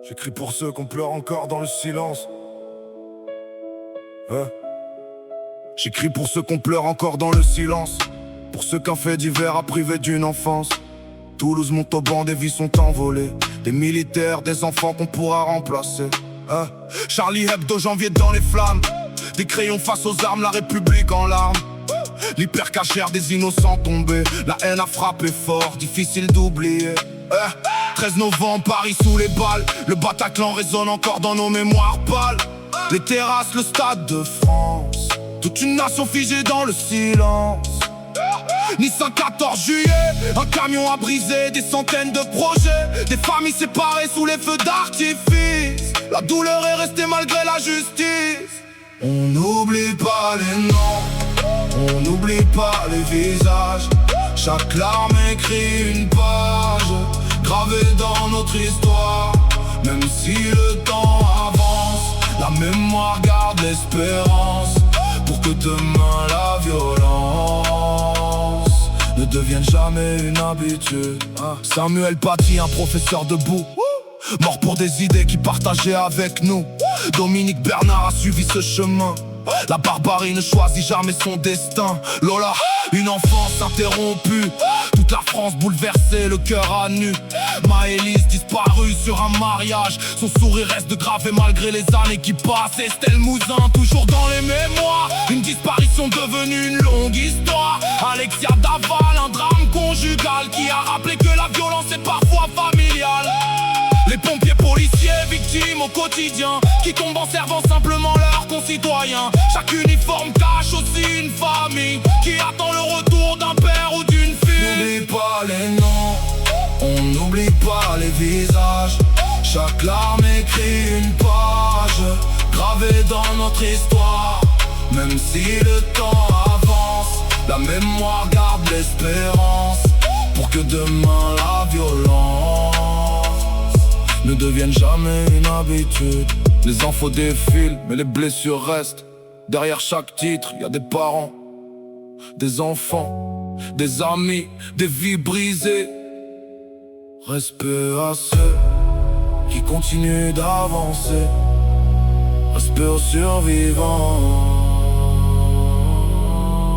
J'écris pour ceux qu'on pleure encore dans le silence. J'écris pour ceux qu'on pleure encore dans le silence. Pour ceux qu'un fait divers a privé d'une enfance. Toulouse, Montauban, des vies sont envolées. Des militaires, des enfants qu'on pourra remplacer. Charlie Hebdo, janvier dans les flammes. Des crayons face aux armes, la République en larmes. L'hypercachère des innocents tombés. La haine a frappé fort, difficile d'oublier. 13 novembre, Paris sous les balles. Le Bataclan résonne encore dans nos mémoires pâles. Les terrasses, le stade de France. Toute une nation figée dans le silence. Nice un 14 juillet, un camion a brisé des centaines de projets. Des familles séparées sous les feux d'artifice. La douleur est restée malgré la justice. On n'oublie pas les noms, on n'oublie pas les visages. Chaque larme écrit une page, gravée dans notre histoire. Même si le temps avance, la mémoire garde l'espérance. Pour que demain la violence ne devienne jamais une habitude. Samuel Paty, un professeur debout, mort pour des idées qu'il partageait avec nous. Dominique Bernard a suivi ce chemin. La barbarie ne choisit jamais son destin. Lola, une enfance interrompue. Toute la France bouleversée, le cœur à nu. Maëlys disparue sur un mariage. Son sourire reste gravé malgré les années qui passent. Estelle Mouzin, toujours dans les mémoires. Une disparition devenue une longue histoire. Alexia Daval, un drame conjugal qui a rappelé que la violence est parfois familiale. Les pompiers policiers, victimes au quotidien, qui tombent en servant simplement leurs concitoyens. Chaque uniforme cache aussi une famille qui attend le retour d'un père ou d'une fille. N'oublie pas les noms, on n'oublie pas les visages. Chaque larme écrit une page, gravée dans notre histoire. Même si le temps avance, la mémoire garde l'espérance. Pour que demain la violence ne devienne jamais une habitude. Les infos défilent, mais les blessures restent. Derrière chaque titre, y a des parents, des enfants, des amis, des vies brisées. Respect à ceux qui continuent d'avancer. Respect aux survivants.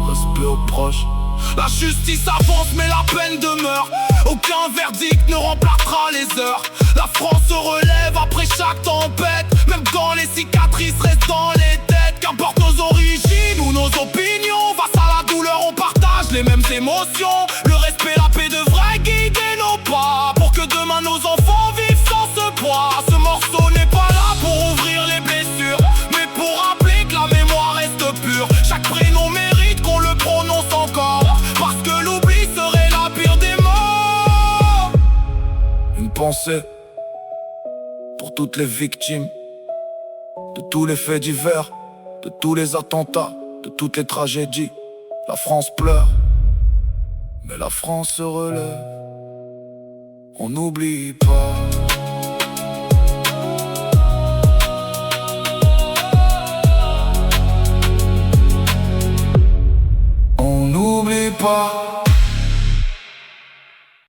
Respect aux proches. La justice avance mais la peine demeure. Aucun verdict ne remplacera les heures. La France se relève après chaque tempête. Même quand les cicatrices restent dans les têtes. Qu'importe nos origines ou nos opinions, face à la douleur on partage les mêmes émotions. Le respect, la paix devrait guider nos pas. Pour que demain nos enfants vivent sans ce poids. Ce morceau n'est pas là pour ouvrir les blessures, mais pour rappeler que la mémoire reste pure. Chaque prénom mérite qu'on le prononce encore, parce que l'oubli serait la pire des morts. Une pensée pour toutes les victimes de tous les faits divers, de tous les attentats, de toutes les tragédies. La France pleure, mais la France se relève. On n'oublie pas.